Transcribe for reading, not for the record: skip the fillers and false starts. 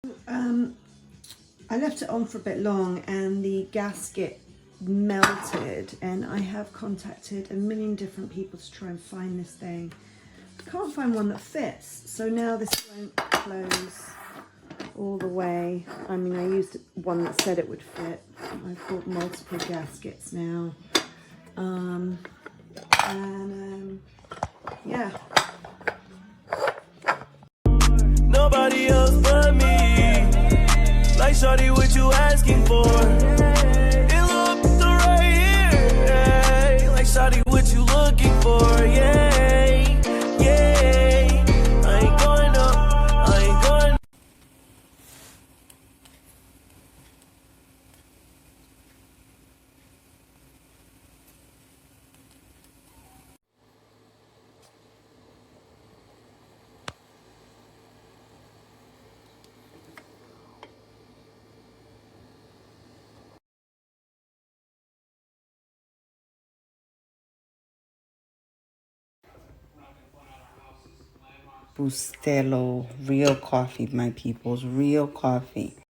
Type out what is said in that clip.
I left it on for a bit long and the gasket melted, and I have contacted a million different people to try and find this thing. I can't find one that fits, so now this won't close all the way. I mean, I used one that said it would fit. I've bought multiple gaskets now. Yeah. Nobody else but me. Like, shawty, what you asking for? It looked right here. Like, shawty, what you looking for? Yeah, yeah. I ain't going up. I ain't going. Bustelo, real coffee, my peoples, real coffee.